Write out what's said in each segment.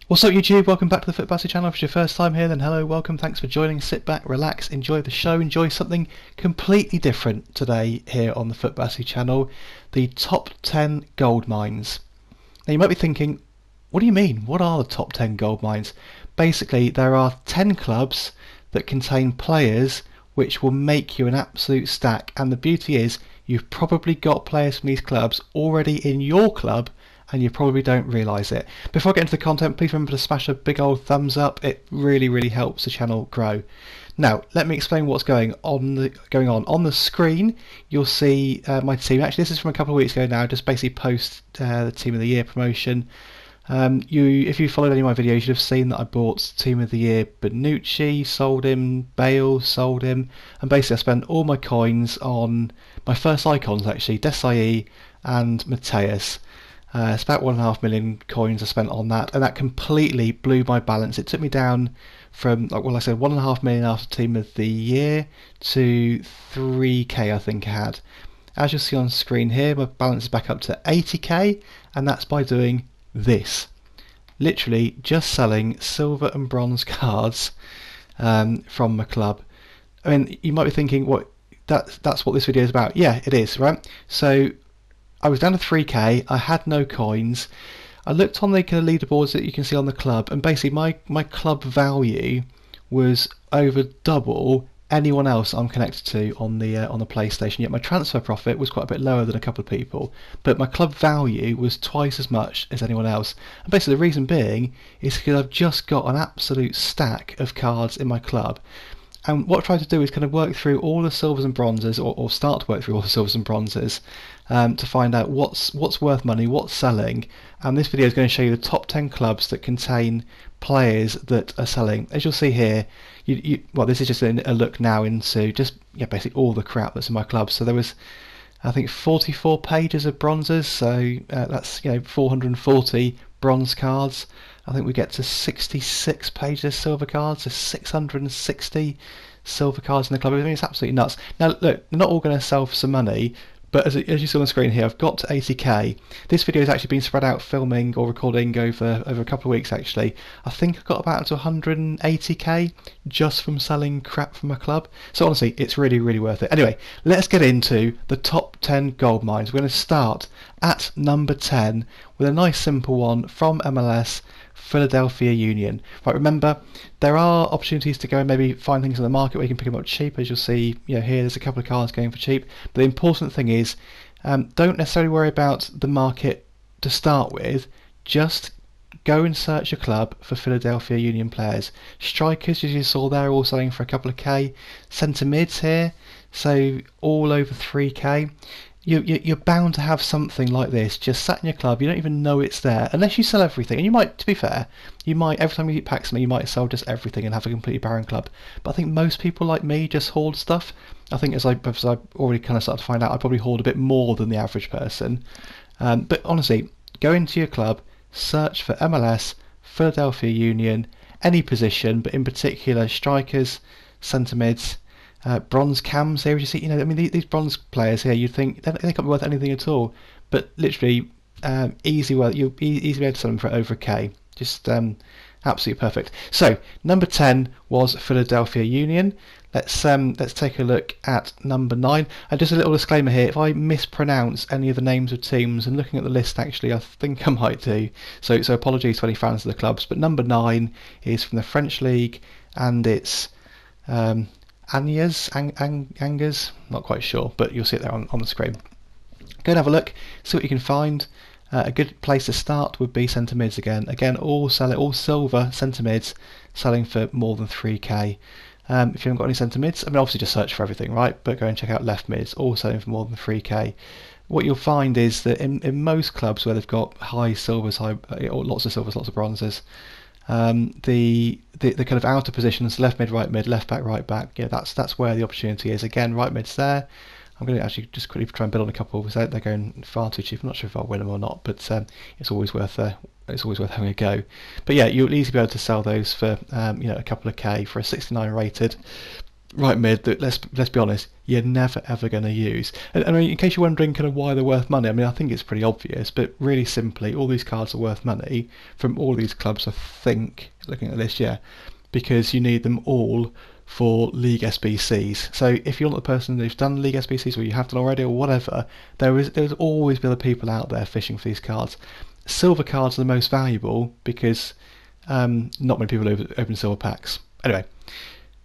What's up YouTube, welcome back to the FUTBassy channel. If it's your first time here, then hello, welcome, thanks for joining. Sit back, relax, enjoy the show, enjoy something completely different today here on the FUTBassy channel. The top 10 gold mines. Now you might be thinking, what do you mean? What are the top 10 gold mines? Basically there are 10 clubs that contain players which will make you an absolute stack, and the beauty is you've probably got players from these clubs already in your club and you probably don't realise it. Before I get into the content, please remember to smash a big old thumbs up. It really helps the channel grow. Now let me explain what's going on. On the screen you'll see my team. Actually this is from a couple of weeks ago now, just basically post the Team of the Year promotion. If you followed any of my videos, you'd have seen that I bought Team of the Year Bonucci, sold him, Bale, sold him, and basically I spent all my coins on my first icons actually, Desai and Mateus. It's about 1.5 million coins I spent on that, and that completely blew my balance. It took me down from, well, I said 1.5 million after Team of the Year to 3k I think I had. As you'll see on screen here, my balance is back up to 80k, and that's by doing this. Literally just selling silver and bronze cards from my club. I mean, you might be thinking, what? That's what this video is about. Yeah, it is, right? So I was down to 3k, I had no coins. I looked on the kind of leaderboards that you can see on the club, and basically my club value was over double anyone else I'm connected to on the PlayStation. Yet my transfer profit was quite a bit lower than a couple of people, but my club value was twice as much as anyone else. And basically the reason being is because I've just got an absolute stack of cards in my club. And what I try to do is kind of work through all the silvers and bronzes, or start to work through all the silvers and bronzes, to find out what's worth money, what's selling. And this video is going to show you the top 10 clubs that contain players that are selling. As you'll see here, well, this is just a look now into just basically all the crap that's in my club. So there was, I think, 44 pages of bronzes, so that's 440 bronze cards. I think we get to 66 pages of silver cards, so 660 silver cards in the club. I mean, it's absolutely nuts. Now look, they're not all going to sell for some money, but as you see on the screen here, I've got to 80k. This video has actually been spread out filming or recording over a couple of weeks actually. I think I got about to 180k just from selling crap from my club. So honestly, it's really worth it. Anyway, let's get into the top 10 gold mines. We're going to start at number 10 with a nice simple one from MLS, Philadelphia Union. Right, remember there are opportunities to go and maybe find things on the market where you can pick them up cheap. As you'll see, here there's a couple of cards going for cheap. But the important thing is, don't necessarily worry about the market to start with. Just go and search your club for Philadelphia Union players. Strikers, as you saw there, all selling for a couple of k. Centre mids here, so all over 3k. You're bound to have something like this just sat in your club. You don't even know it's there unless you sell everything. And you might, to be fair, you might, every time you eat packs, you might sell just everything and have a completely barren club. But I think most people like me just hoard stuff. I think as I already kind of started to find out, I probably hoard a bit more than the average person. But honestly, go into your club, search for MLS, Philadelphia Union, any position, but in particular strikers, centre mids. Bronze cams here, as you see, I mean these bronze players here, you'd think they can't be worth anything at all, but literally you'll easily be able to sell them for over a k. Just absolutely perfect. So number 10 was Philadelphia Union. Let's take a look at number 9. And just a little disclaimer here: if I mispronounce any of the names of teams, and looking at the list, actually, I think I might do. So apologies to any fans of the clubs. But number 9 is from the French league, and it's Angers, not quite sure, but you'll see it there on the screen. Go and have a look, see what you can find. A good place to start would be centre mids again. All silver centre mids selling for more than 3k. If you haven't got any centre mids, I mean obviously just search for everything, right? But go and check out left mids, all selling for more than 3k. What you'll find is that in most clubs where they've got high silvers, or lots of silvers, lots of bronzes, the kind of outer positions, left mid, left back, right back, that's where the opportunity is. Again, right mid's there. I'm going to actually just quickly try and bid on a couple because they're going far too cheap. I'm not sure if I'll win them or not, but it's always worth having a go. But yeah, you'll easily be able to sell those for a couple of k for a 69 rated. right mid that let's be honest, you're never ever going to use. And I mean, in case you're wondering kind of why they're worth money, I mean, I think it's pretty obvious, but really simply, all these cards are worth money from all these clubs. I think looking at this, yeah, because you need them all for League SBCs. So if you're not the person who's done League SBCs, or you have done already, or whatever, there's always been other people out there fishing for these cards. Silver cards are the most valuable because not many people open silver packs. Anyway,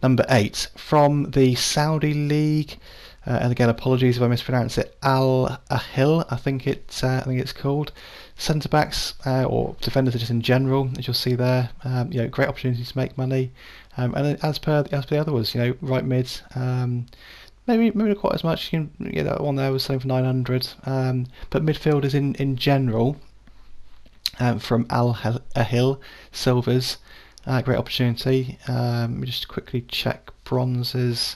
number 8 from the Saudi League, and again, apologies if I mispronounce it. Al Ahil, I think it's called. Centre backs or defenders just in general, as you'll see there, great opportunity to make money. And as per the other ones, right mids, maybe not quite as much. You can get that one there was selling for 900, but midfielders in general, from Al Ahil, silvers. Great opportunity. Let me just quickly check bronzes.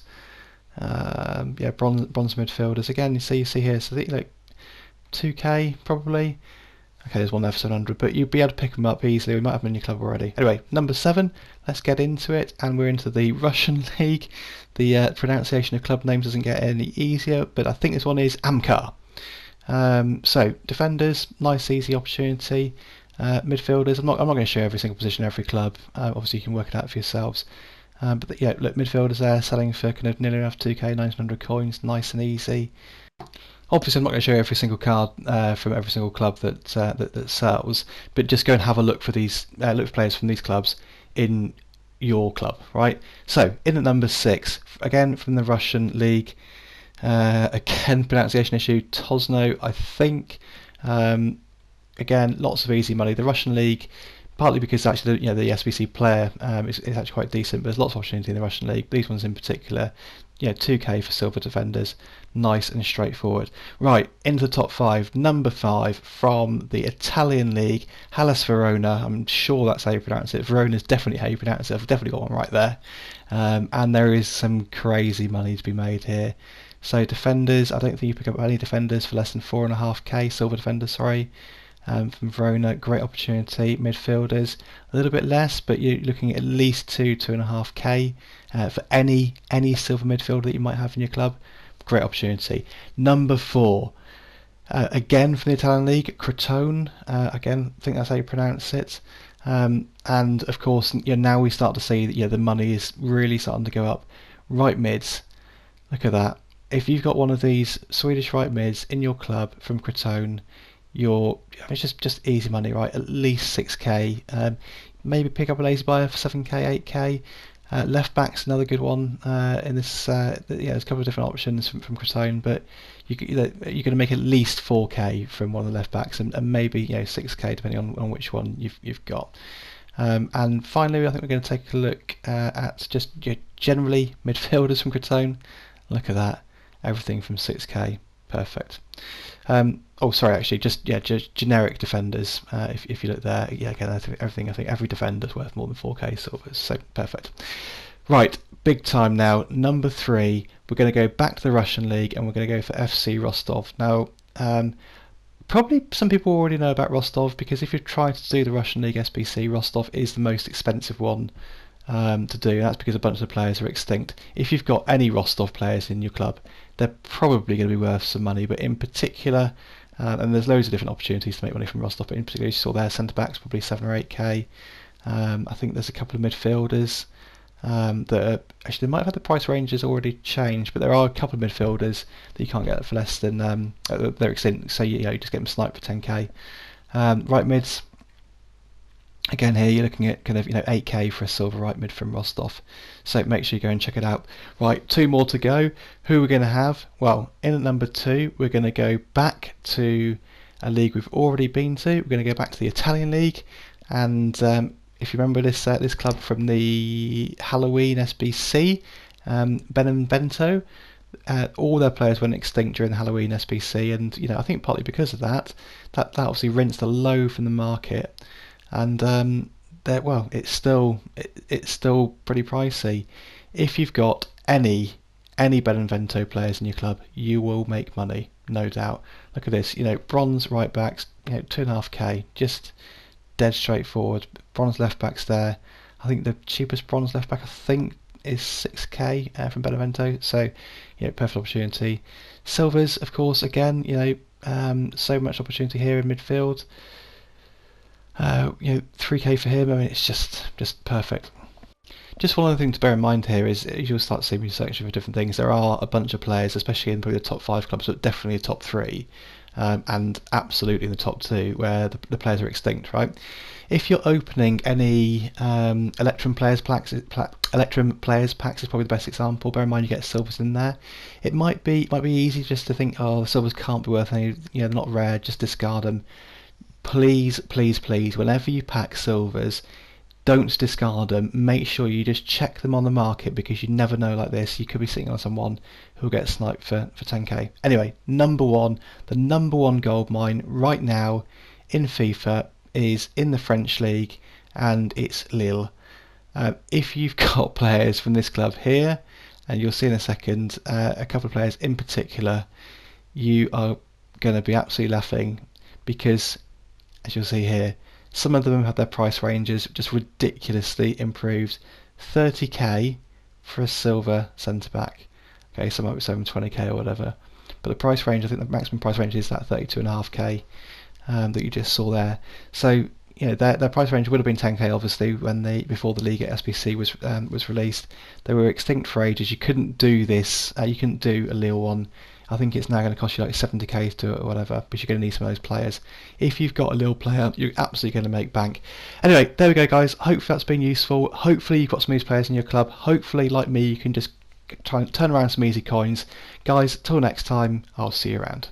Bronze midfielders. Again, you see here. So 2k probably. Okay, there's one there for 700, but you'll be able to pick them up easily. We might have them in your club already. Anyway, number 7. Let's get into it, and we're into the Russian league. The pronunciation of club names doesn't get any easier, but I think this one is Amkar. So defenders, nice easy opportunity. Midfielders, I'm not going to show every single position in every club. Obviously you can work it out for yourselves. Look, midfielders there selling for kind of nearly enough 2k, 900 coins, nice and easy. Obviously I'm not going to show every single card from every single club that sells, but just go and have a look for these look for players from these clubs in your club, right? So in at number 6, again from the Russian league. Again, pronunciation issue, Tosno, I think. Again, lots of easy money. The Russian league, partly because actually the SBC player is actually quite decent, but there's lots of opportunity in the Russian league. These ones in particular, 2k for silver defenders, nice and straightforward. Right, into the top 5. Number 5 from the Italian league, Hellas Verona. I'm sure that's how you pronounce it. Verona's definitely how you pronounce it. I've definitely got one right there. And there is some crazy money to be made here. So defenders, I don't think you pick up any defenders for less than 4.5k, silver defenders, sorry. From Verona, great opportunity. Midfielders, a little bit less, but you're looking at least 2.5k for any silver midfielder that you might have in your club. Great opportunity. Number 4, again from the Italian league, Crotone. Again, I think that's how you pronounce it. And of course, now we start to see that the money is really starting to go up. Right mids, look at that. If you've got one of these Swedish right mids in your club from Crotone, it's just easy money, right? At least 6k. Maybe pick up a lazy buyer for 7k, 8k. Left back's another good one. In this, there's a couple of different options from Crotone, but you're going to make at least 4k from one of the left backs, and maybe 6k depending on which one you've got. And finally, I think we're going to take a look at just generally midfielders from Crotone. Look at that, everything from 6k, perfect. Actually, just generic defenders. If you look there, again, I think every defender's worth more than 4k silvers, so perfect. Right, big time now. Number 3, we're going to go back to the Russian league, and we're going to go for FC Rostov. Now, probably some people already know about Rostov, because if you're trying to do the Russian league SBC, Rostov is the most expensive one to do, and that's because a bunch of players are extinct. If you've got any Rostov players in your club, they're probably going to be worth some money, but in particular, and there's loads of different opportunities to make money from Rostov, but in particular you saw their centre backs probably 7 or 8k. I think there's a couple of midfielders that are, actually they might have had the price ranges already changed, but there are a couple of midfielders that you can't get for less than they're extinct, so you just get them sniped for 10k. Right mids, again here you're looking at kind of 8k for a silver right mid from Rostov, so make sure you go and check it out. Right, 2 more to go. Who we're going to have? Well, in at number 2 we're going to go back to a league we've already been to. We're going to go back to the Italian league, and if you remember this club from the Halloween SBC, Benevento, all their players went extinct during the Halloween SBC, and I think partly because of that obviously rinsed the low from the market. And it's still pretty pricey. If you've got any Benevento players in your club, you will make money, no doubt. Look at this, bronze right backs, 2.5k, just dead straightforward. Bronze left backs there. I think the cheapest bronze left back is 6k from Benevento, so perfect opportunity. Silvers, of course, again, so much opportunity here in midfield. 3k for him. I mean, it's just perfect. Just one other thing to bear in mind here is you'll start seeing me searching for different things. There are a bunch of players, especially in probably the top 5 clubs, but definitely the top 3, and absolutely in the top 2, where the players are extinct, right? If you're opening any Electrum Players packs, Electrum Players packs is probably the best example. Bear in mind you get silvers in there. It might be easy just to think, oh, the silvers can't be worth any, they're not rare, just discard them. Please, please, please, whenever you pack silvers, don't discard them. Make sure you just check them on the market, because you never know like this. You could be sitting on someone who'll get sniped for 10k. Anyway, the number one gold mine right now in FIFA is in the French league, and it's Lille. If you've got players from this club here, and you'll see in a second, a couple of players in particular, you are going to be absolutely laughing, because as you'll see here, some of them have their price ranges just ridiculously improved. 30k for a silver centre back. Okay, some might be saying 20k or whatever, but the price range, I think the maximum price range is that 32.5k that you just saw there. So their price range would have been 10k obviously before the Liga SBC was released. They were extinct for ages. You couldn't do this. You couldn't do a Lille one. I think it's now going to cost you like 70k to do it or whatever, but you're going to need some of those players. If you've got a Lille player, you're absolutely going to make bank. Anyway, there we go, guys. Hopefully that's been useful. Hopefully you've got some of these players in your club. Hopefully, like me, you can just try and turn around some easy coins. Guys, till next time, I'll see you around.